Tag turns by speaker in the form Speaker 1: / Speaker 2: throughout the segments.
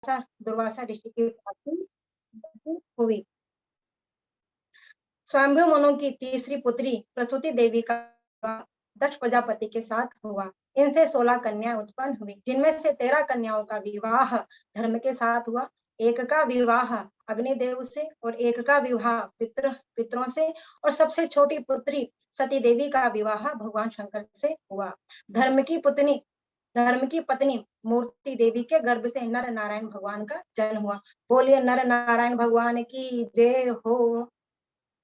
Speaker 1: दुर्वासा ऋषि की प्राप्ति हुई। स्वयंभू मनु की तीसरी पुत्री प्रसूति देवी का विवाह दक्ष प्रजापति के साथ हुआ। इनसे 16 कन्याएं उत्पन्न हुई, जिनमें से 13 कन्याओं का विवाह धर्म के साथ हुआ, एक का विवाह अग्निदेव से और एक का विवाह पितरों से, और सबसे छोटी पुत्री सती देवी का विवाह भगवान शंकर से हुआ। धर्म की पत्नी धर्म की पत्नी मूर्ति देवी के गर्भ से नर नारायण भगवान का जन्म हुआ। बोलिए नर नारायण भगवान की जय हो।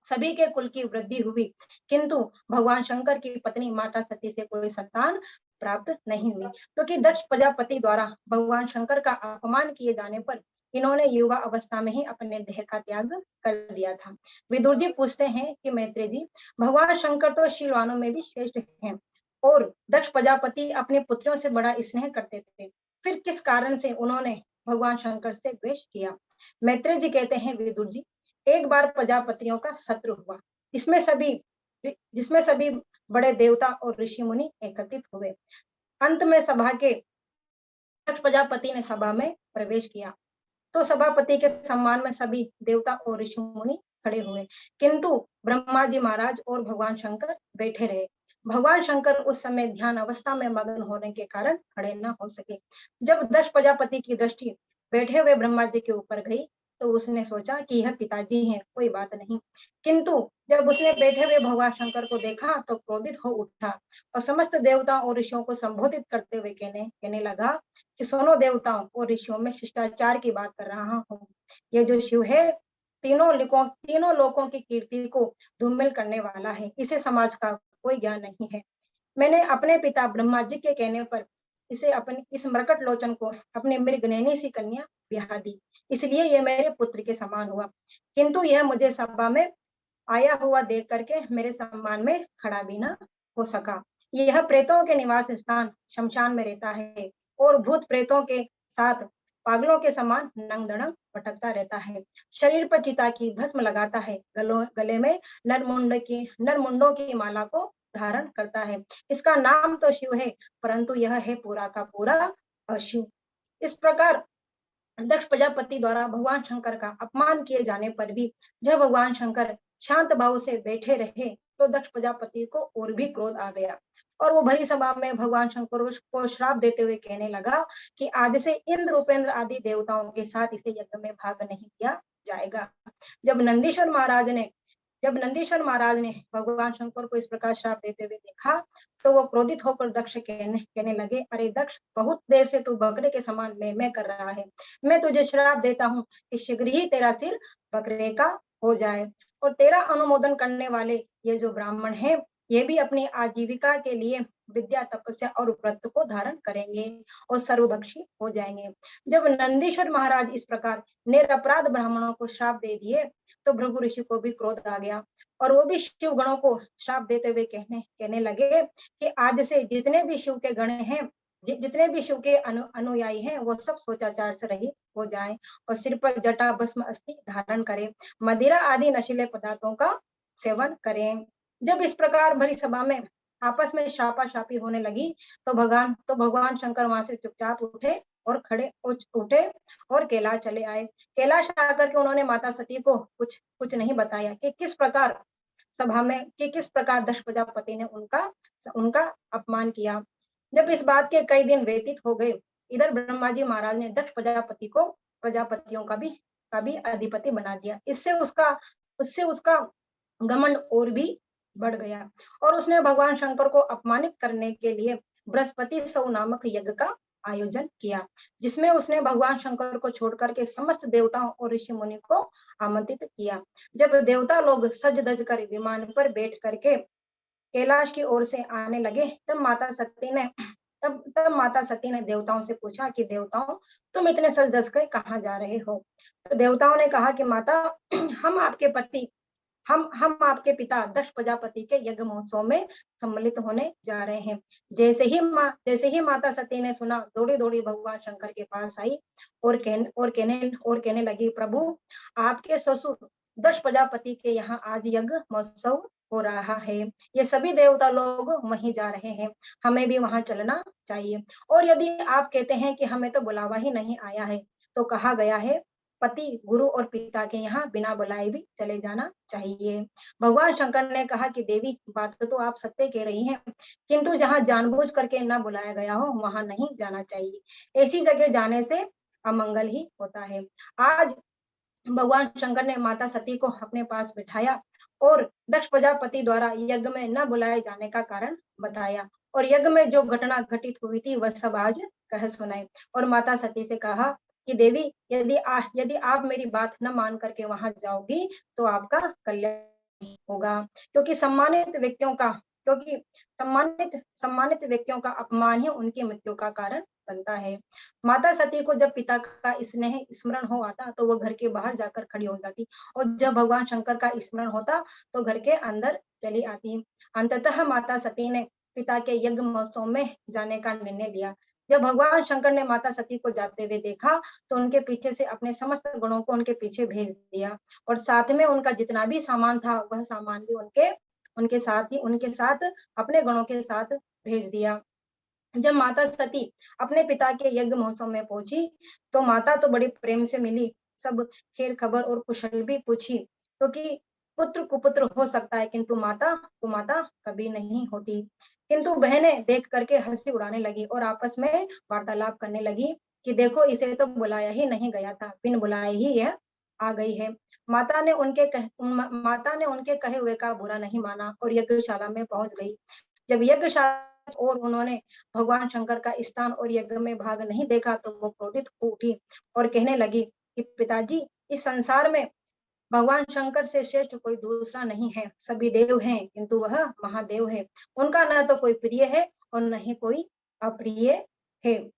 Speaker 1: सभी के कुल की वृद्धि हुई, किंतु भगवान शंकर की पत्नी माता सती से कोई संतान प्राप्त नहीं हुई, क्योंकि दक्ष प्रजापति द्वारा भगवान शंकर का अपमान किए जाने पर इन्होंने युवा अवस्था में ही अपने देह का त्याग कर दिया था। विदुर जी पूछते हैं कि मैत्रेय जी, भगवान शंकर तो शीलवानों में भी श्रेष्ठ हैं और दक्ष प्रजापति अपने पुत्रों से बड़ा स्नेह करते थे, फिर किस कारण से उन्होंने भगवान शंकर से द्वेष किया? मैत्रेय जी कहते हैं, विदुर जी, एक बार प्रजापतियों का सत्र हुआ, जिसमें सभी बड़े देवता और ऋषि मुनि एकत्रित हुए। अंत में सभा के दक्ष प्रजापति ने सभा में प्रवेश किया, तो सभापति के सम्मान में सभी देवता और ऋषि मुनि खड़े हुए, किंतु ब्रह्मा जी महाराज और भगवान शंकर बैठे रहे। भगवान शंकर उस समय ध्यान अवस्था में मग्न होने के कारण खड़े न हो सके। जब दक्ष प्रजापति की दृष्टि बैठे हुए ब्रह्मा जी के ऊपर गई, तो उसने सोचा कि यह पिताजी हैं, कोई बात नहीं, किंतु जब उसने बैठे हुए भगवान शंकर को देखा तो क्रोधित हो उठा और समस्त देवताओं और ऋषियों को संबोधित करते हुए कहने लगा कि सुनो देवताओं और ऋषियों, में शिष्टाचार की बात कर रहा हूँ। ये जो शिव है, तीनों लोकों की कीर्ति को धूमिल करने वाला है, इसे समाज का कोई ज्ञान नहीं है। मैंने अपने पिता ब्रह्मा जी के कहने पर इसे अपने इस मरकट लोचन को अपनी मृगनयनी सी कन्या ब्याह दी, इसलिए यह मेरे पुत्र के समान हुआ, किंतु यह मुझे सभा में आया हुआ देख करके मेरे सम्मान में खड़ा भी न हो सका। यह प्रेतों के निवास स्थान शमशान में रहता है और भूत प्रेतों के साथ पागलों के समान नंग दड़ंग भटकता रहता है। शरीर पर चिता की भस्म लगाता है, गले में नरमुंडों की माला को धारण करता है। इसका नाम तो शिव है, परंतु यह है पूरा का पूरा अशिव। इस प्रकार दक्ष प्रजापति द्वारा भगवान शंकर का अपमान किए जाने पर भी जब भगवान शंकर शांत भाव से बैठे रहे, तो दक्ष प्रजापति को और भी क्रोध आ गया और वो भरी सभा में भगवान शंकर को श्राप देते हुए कहने लगा कि आज से इंद्र उपेंद्र आदि देवताओं के साथ इसे यज्ञ में भाग नहीं दिया जाएगा। जब नंदीश्वर महाराज ने भगवान शंकर को इस प्रकार श्राप देते हुए देखा, तो वो क्रोधित होकर दक्ष कहने लगे, अरे दक्ष, बहुत देर से तू बकरे के समान मैं कर रहा है, मैं तुझे श्राप देता हूँ कि शीघ्र ही तेरा सिर बकरे का हो जाए और तेरा अनुमोदन करने वाले ये जो ब्राह्मण हैं, ये भी अपनी आजीविका के लिए विद्या, तपस्या और व्रत को धारण करेंगे और सर्वभक्षी हो जाएंगे। जब नंदीश्वर महाराज इस प्रकार निरपराध ब्राह्मणों को श्राप दे दिए, तो भृगु ऋषि को भी क्रोध आ गया और वो भी शिव गणों को श्राप देते हुए कहने लगे कि आज से जितने भी शिव के गण हैं, जितने भी शिव के अनुयायी हैं, वो सब सोचाचार से रहित हो जाएं और सिर पर जटा भस्म अस्थि धारण करें, मदिरा आदि नशीले पदार्थों का सेवन करें। जब इस प्रकार भरी सभा में आपस में शापाशापी होने लगी, तो भगवान शंकर वहां से चुपचाप उठे और कैलाश चले आए। कैलाश आकर के उन्होंने माता सती को कुछ नहीं बताया कि किस प्रकार दक्ष प्रजापति ने उनका अपमान किया। जब इस बात के कई दिन व्यतीत हो गए, इधर ब्रह्मा जी महाराज ने दक्ष प्रजापति को प्रजापतियों का भी अधिपति बना दिया। उससे उसका घमंड और भी बढ़ गया और उसने भगवान शंकर को अपमानित करने के लिए बृहस्पति सौ नामक यज्ञ का आयोजन किया, जिसमें उसने भगवान शंकर को छोड़कर के समस्त देवताओं और ऋषि मुनि को आमंत्रित किया। जब देवता लोग सज धज कर विमान पर बैठ करके कैलाश की ओर से आने लगे, तब माता सती ने देवताओं से पूछा कि देवताओं, तुम इतने सज धज कर कहाँ जा रहे हो? तो देवताओं ने कहा कि माता, हम आपके पिता दक्ष प्रजापति के यज्ञ महोत्सव में सम्मिलित होने जा रहे हैं। जैसे ही माता सती ने सुना, दौड़ी दौड़ी भगवान शंकर के पास आई और कहने लगी, प्रभु, आपके ससुर दक्ष प्रजापति के यहाँ आज यज्ञ महोत्सव हो रहा है, ये सभी देवता लोग वहीं जा रहे हैं, हमें भी वहां चलना चाहिए। और यदि आप कहते हैं कि हमें तो बुलावा ही नहीं आया है, तो कहा गया है पति, गुरु और पिता के यहाँ बिना बुलाए भी चले जाना चाहिए। भगवान शंकर ने कहा कि देवी, बात तो आप सत्य कह रही हैं, किंतु जहाँ जानबूझ करके न बुलाया गया हो वहां नहीं जाना चाहिए। ऐसी जगह जाने से अमंगल ही होता है। आज भगवान शंकर ने माता सती को अपने पास बिठाया और दक्ष प्रजापति द्वारा यज्ञ में न बुलाए जाने का कारण बताया, और यज्ञ में जो घटना घटित हुई थी वह सब आज कह सुनाए। और माता सती से कहा कि देवी, यदि आप मेरी बात न मान करके वहां जाओगी तो आपका कल्याण होगा, क्योंकि सम्मानित व्यक्तियों का अपमान ही उनकी मृत्यु का कारण बनता है। माता सती को जब पिता का स्नेह स्मरण हो आता तो वो घर के बाहर जाकर खड़ी हो जाती, और जब भगवान शंकर का स्मरण होता तो घर के अंदर चली आती। अंततः माता सती ने पिता के यज्ञ महोत्सव में जाने का निर्णय लिया। जब भगवान शंकर ने माता सती को जाते हुए देखा तो उनके पीछे से अपने समस्त गुणों को उनके पीछे भेज दिया, और साथ में उनका जितना भी सामान था वह सामान भी उनके साथ अपने गणों के साथ भेज दिया। जब माता सती अपने पिता के यज्ञ महोत्सव में पहुंची तो माता तो बड़े प्रेम से मिली, सब खैर खबर और कुशल भी पूछी, क्योंकि पुत्र कुपुत्र हो सकता है किंतु माता कुमाता कभी नहीं होती। किंतु बहनें देख करके हंसी उड़ाने लगी और आपस में वार्तालाप करने लगी कि देखो, इसे तो बुलाया ही नहीं गया था, बिन बुलाए ही यह आ गई है। माता ने उनके कहे हुए का बुरा नहीं माना और यज्ञशाला में पहुंच गई। जब यज्ञशाला और उन्होंने भगवान शंकर का स्थान और यज्ञ में भाग नहीं देखा तो वो क्रोधित हो उठी और कहने लगी कि पिताजी, इस संसार में भगवान शंकर से श्रेष्ठ कोई दूसरा नहीं है। सभी देव हैं किंतु वह महादेव है। उनका ना तो कोई प्रिय है और न ही कोई अप्रिय है।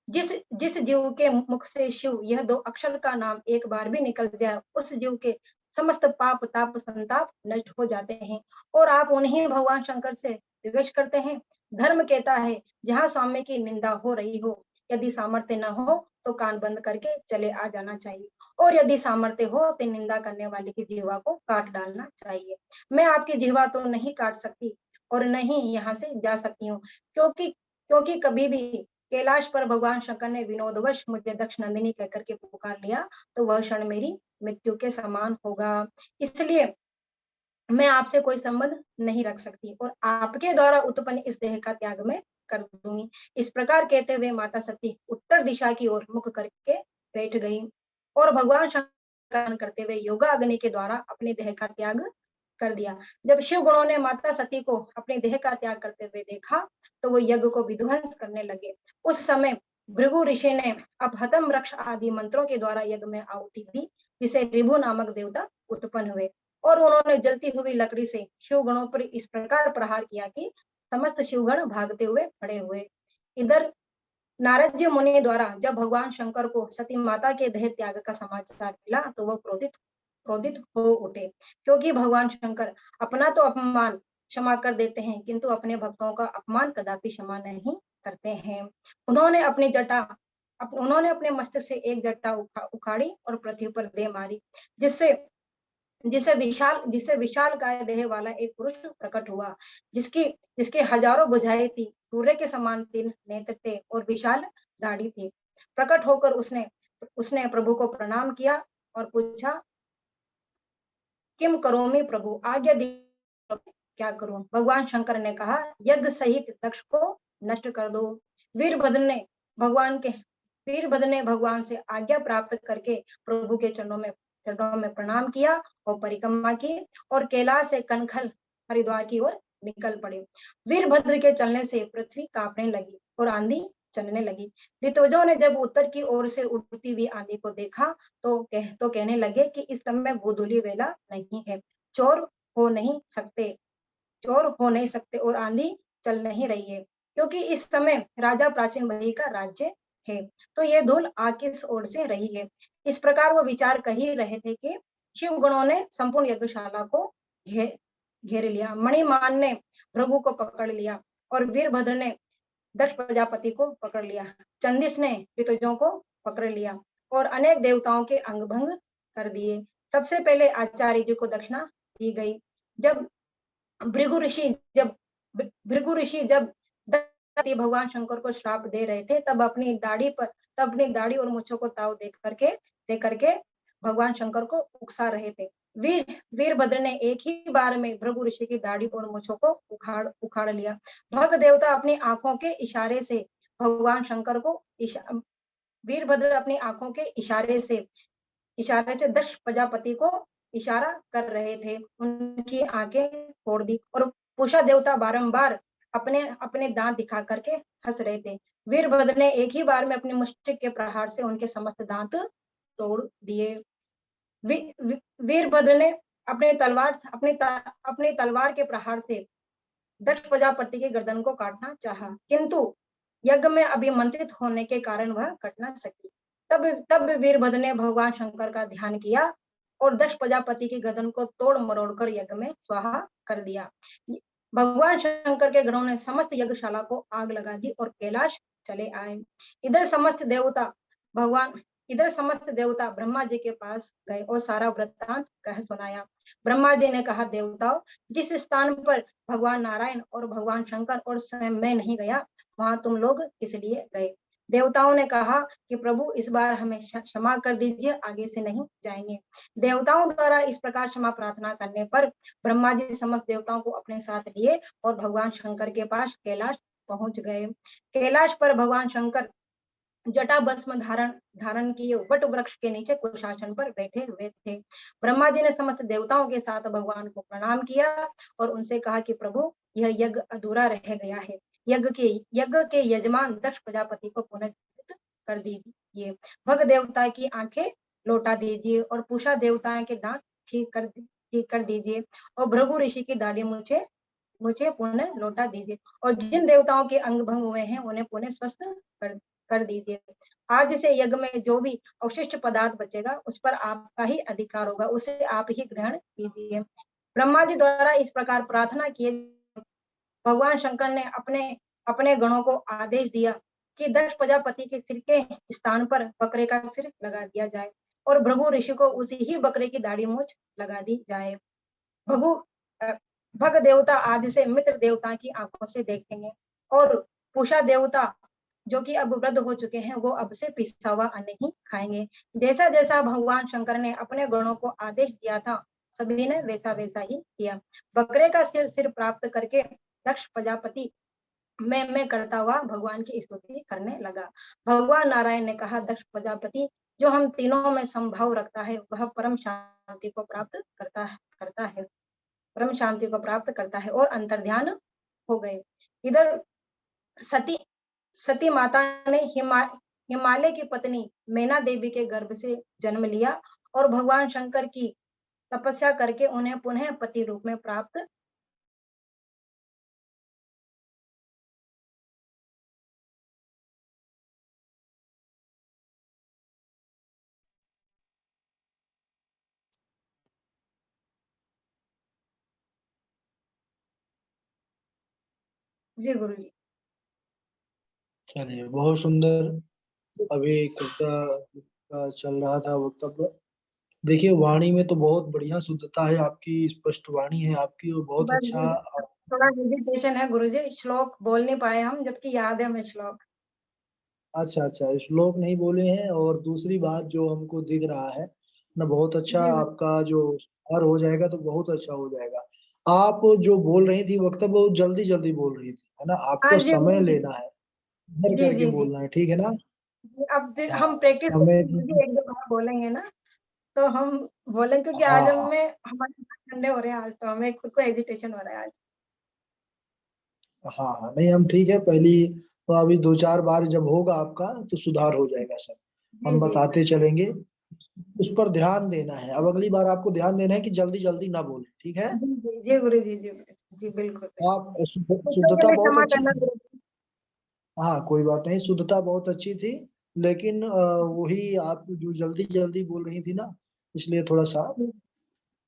Speaker 1: जिस जिस जीव के मुख से शिव यह दो अक्षर का नाम एक बार भी निकल जाए, उस जीव के समस्त पाप ताप संताप नष्ट हो जाते हैं, और आप उन्हीं भगवान शंकर से द्वेष करते हैं। धर्म कहता है जहाँ स्वामी की निंदा हो रही हो, यदि सामर्थ्य न हो तो कान बंद करके चले आ जाना चाहिए, और यदि सामर्थ्य हो तो निंदा करने वाले की जीवा को काट डालना चाहिए। मैं आपकी जीवा तो नहीं काट सकती और नहीं यहाँ से जा सकती हूँ, क्योंकि कभी भी कैलाश पर भगवान शंकर ने विनोदवश मुझे दक्ष नंदिनी कहकर के पुकार लिया तो वह क्षण मेरी मृत्यु के समान होगा। इसलिए मैं आपसे कोई संबंध नहीं रख सकती और आपके द्वारा उत्पन्न इस देह का त्याग मैं कर दूंगी। इस प्रकार कहते हुए माता सती उत्तर दिशा की ओर मुख करके बैठ गई और भगवान शंकर करते हुए योगा अग्नि के द्वारा अपने देह का त्याग कर दिया। जब शिव गुणों ने माता सती को अपने देह का त्याग करते हुए देखा तो वो यज्ञ को विध्वंस करने लगे। उस समय भृगु ऋषि ने अपहतम वृक्ष आदि मंत्रों के द्वारा यज्ञ में आहुति दी, जिसे ऋभु नामक देवता उत्पन्न हुए, और उन्होंने जलती हुई लकड़ी से शिवगणों पर इस प्रकार प्रहार किया कि समस्त शिवगण भागते हुए खड़े हुए। इधर नारद जी मुनि द्वारा जब भगवान शंकर को सती माता के देह त्याग का समाचार मिला तो वो क्रोधित हो उठे, क्योंकि भगवान शंकर अपना तो अपमान क्षमा कर देते हैं किंतु अपने भक्तों का अपमान कदापि क्षमा नहीं करते हैं। उन्होंने अपने मस्तक से एक जट्टा उखाड़ी और पृथ्वी पर दे मारी, जिससे जिसे विशाल काय देह वाला एक पुरुष प्रकट हुआ, जिसके हजारों भुजाएं थी, सूर्य के समान 3 नेत्र थे और विशाल दाढ़ी थी। प्रकट होकर उसने प्रभु को प्रणाम किया और पूछा, किम करोमि प्रभु, आज्ञा दी, क्या करूं। भगवान शंकर ने कहा, यज्ञ सहित दक्ष को नष्ट कर दो। वीरभद्र ने भगवान के वीरभद्र ने भगवान से आज्ञा प्राप्त करके प्रभु के चरणों में प्रणाम किया और परिक्रमा की और कैलाश से कनखल हरिद्वार की ओर निकल पड़े। वीरभद्र के चलने से पृथ्वी कांपने लगी और आंधी चलने लगी। ऋतुजों ने जब उत्तर की ओर से उड़ती हुई आंधी को देखा तो कहने लगे कि इस समय गोधूली वेला नहीं है, चोर हो नहीं सकते और आंधी चल नहीं रही है, क्योंकि इस समय राजा प्राचीन बलि का राज्य है, तो ये धूल आग किस ओर से रही है। इस प्रकार वो विचार कर ही रहे थे कि शिव गणों ने संपूर्ण यज्ञशाला को घेर लिया। मणिमान ने भृगु को पकड़ लिया और वीरभद्र ने दक्ष प्रजापति को पकड़ लिया। चंदिस ने ऋतुजों को पकड़ लिया और अनेक देवताओं के अंग भंग कर दिए। सबसे पहले आचार्य जी को दक्षिणा दी गई। जब भृगु ऋषि जब भगवान शंकर को श्राप दे रहे थे तब तब अपनी दाढ़ी और मूंछों को ताव दे करके भगवान शंकर को उकसा रहे थे। वीरभद्र ने एक ही बार में भृगु ऋषि की दाढ़ी और मूंछों को उखाड़ उखाड़ लिया। भग देवता अपनी आंखों के इशारे से भगवान शंकर को वीरभद्र अपनी आंखों के इशारे से दक्ष प्रजापति को इशारा कर रहे थे। उनकी आंखें फोड़ दी और पूषा देवता बारंबार अपने अपने दांत दिखा करके हंस रहे थे। वीरभद्र ने एक ही बार में अपने मुष्टिक के प्रहार से उनके समस्त दांत तोड़ दिए। वीरभद्र ने अपनी तलवार के प्रहार से दक्ष प्रजापति के गर्दन को काटना चाहा, किंतु यज्ञ में अभिमंत्रित होने के कारण वह कट न सकी। तब वीरभद्र ने भगवान शंकर का ध्यान किया और दक्ष प्रजापति की गर्दन को तोड़ मरोड़ कर यज्ञ में स्वाहा कर दिया। भगवान शंकर के गणों ने समस्त यज्ञशाला को आग लगा दी और कैलाश चले आए। इधर समस्त देवता ब्रह्मा जी के पास गए और सारा वृत्तांत कह सुनाया। ब्रह्मा जी ने कहा, देवताओं, जिस स्थान पर भगवान नारायण और भगवान शंकर और स्वयं मैं नहीं गया, वहां तुम लोग किस लिए गए? देवताओं ने कहा कि प्रभु, इस बार हमें क्षमा कर दीजिए, आगे से नहीं जाएंगे। देवताओं द्वारा इस प्रकार क्षमा प्रार्थना करने पर ब्रह्मा जी समस्त देवताओं को अपने साथ लिए और भगवान शंकर के पास कैलाश पहुंच गए। कैलाश पर भगवान शंकर जटा भस्म धारण किए वट वृक्ष के नीचे कुशासन पर बैठे हुए थे। ब्रह्मा जी ने समस्त देवताओं के साथ भगवान को प्रणाम किया और उनसे कहा कि प्रभु, यह यज्ञ अधूरा रह गया है। यज्ञ के यजमान दक्ष प्रजापति को पुनः जीवित कर दीजिए। भग देवता की आंखें लौटा दीजिए और पूषा देवता के दांत ठीक कर दीजिए और भृगु ऋषि की दाढ़ी मुझे पुनः लौटा दीजिए और जिन देवताओं के अंग भंग हुए हैं उन्हें पुनः स्वस्थ कर दीजिए। आज से यज्ञ में जो भी अवशिष्ट पदार्थ बचेगा उस पर आपका ही अधिकार होगा, उसे आप ही ग्रहण कीजिए। ब्रह्मा जी द्वारा इस प्रकार प्रार्थना किए भगवान शंकर ने अपने अपने गणों को आदेश दिया कि दक्ष प्रजापति के सिर के स्थान पर बकरे का सिर लगा दिया जाए और भृगु ऋषि को उसी ही बकरे की दाढ़ी मूंछ लगा दी जाए। भग देवता आदि से मित्र देवता की आंखों से देखेंगे और पूषा देवता जो कि अब वृद्ध हो चुके हैं वो अब से पिसा हुआ अन्न ही खाएंगे। जैसा जैसा भगवान शंकर ने अपने गणों को आदेश दिया था, सभी ने वैसा वैसा ही किया। बकरे का सिर प्राप्त करके दक्ष प्रजापति मैं करता हुआ भगवान की स्तुति करने लगा। भगवान नारायण ने कहा, दक्ष प्रजापति, जो हम तीनों में संभाव रखता है वह परम शांति को प्राप्त करता है और अंतर्ध्यान हो गए। इधर सती माता ने हिमालय की पत्नी मैना देवी के गर्भ से जन्म लिया और भगवान शंकर की तपस्या करके उन्हें पुनः पति रूप में प्राप्त जी गुरु जी।
Speaker 2: चलिए, बहुत सुंदर। अभी कविता चल रहा था वक्तव्य। देखिए, वाणी में तो बहुत बढ़िया शुद्धता है आपकी, स्पष्ट वाणी है आपकी और बहुत
Speaker 1: बस
Speaker 2: अच्छा।
Speaker 1: थोड़ा हेजिटेशन है गुरु जी, श्लोक बोल नहीं पाए हम, जबकि याद है हमें श्लोक।
Speaker 2: अच्छा अच्छा, श्लोक नहीं बोले हैं और दूसरी बात जो हमको दिख रहा है ना, बहुत अच्छा
Speaker 1: जी
Speaker 2: आपका जो और हो जाएगा तो बहुत अच्छा हो जाएगा। आप जो बोल रही थी वक्तव्य बहुत जल्दी जल्दी बोल रही थी, है ना?
Speaker 1: हाँ
Speaker 2: आपको
Speaker 1: जी
Speaker 2: समय
Speaker 1: गुरु जी।
Speaker 2: लेना है, इधर
Speaker 1: जी
Speaker 2: करके
Speaker 1: जी जी
Speaker 2: बोलना है, ठीक है ना?
Speaker 1: अब हम
Speaker 2: हाँ,
Speaker 1: प्रैक्टिस
Speaker 2: समय
Speaker 1: करके गुरु
Speaker 2: की।
Speaker 1: जी एक दो बार बोलेंगे ना, तो हम बोलें, क्योंकि
Speaker 2: हाँ
Speaker 1: आज
Speaker 2: हाँ
Speaker 1: हमें हमारे हाथ ठंडे हो रहे हैं, आज तो हमें खुद को हेजिटेशन हो रहा है आज।
Speaker 2: हाँ हाँ, नहीं हम ठीक है। पहली तो अभी दो चार बार जब होगा आपका तो सुधार हो जाएगा सब।
Speaker 1: जी
Speaker 2: हम
Speaker 1: जी जी
Speaker 2: बताते चलेंगे, उस पर ध्यान देना है। अब अगली बार आपको ध्यान देना है कि जल्दी जल्दी ना बोले, ठीक है?
Speaker 1: जी जी जी गुरु जी, जी गुरु जी, बिल्कुल बिल्कुल।
Speaker 2: आप
Speaker 1: बच्चों के
Speaker 2: शुद्धता
Speaker 1: लिए
Speaker 2: बहुत
Speaker 1: क्षमा
Speaker 2: अच्छी
Speaker 1: करना
Speaker 2: थी।
Speaker 1: गुरु जी।
Speaker 2: हाँ, कोई बात नहीं, शुद्धता बहुत अच्छी थी। लेकिन वही आप जो जल्दी जल्दी बोल रही थी ना, इसलिए थोड़ा सा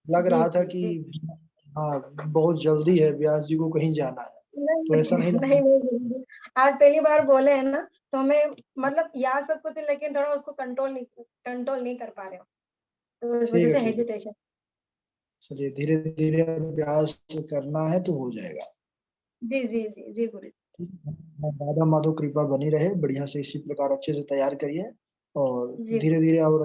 Speaker 2: लग
Speaker 1: जी
Speaker 2: रहा था
Speaker 1: जी
Speaker 2: कि
Speaker 1: जी।
Speaker 2: हाँ, बहुत जल्दी है, व्यास जी को कहीं जाना है।
Speaker 1: नहीं
Speaker 2: तो ऐसा
Speaker 1: नहीं
Speaker 2: नहीं
Speaker 1: नहीं
Speaker 2: लगता।
Speaker 1: नहीं गुरु जी, आज पहली बार बोले हैं ना, तो हमें मतलब याद सब कुछ है, लेकिन थोड़ा उसको कंट्रोल नहीं कर पा रहे हो, तो इस
Speaker 2: ठीक
Speaker 1: वजह
Speaker 2: है
Speaker 1: से
Speaker 2: ठीक है,
Speaker 1: हेजिटेशन।
Speaker 2: चलिए धीरे धीरे अभ्यास करना है तो हो जाएगा।
Speaker 1: जी जी जी जी गुरु जी।
Speaker 2: ठीक है? राधा माधव कृपा बनी रहे, बढ़िया से इसी प्रकार अच्छे से तैयार करिए और
Speaker 1: जी।
Speaker 2: धीरे-धीरे और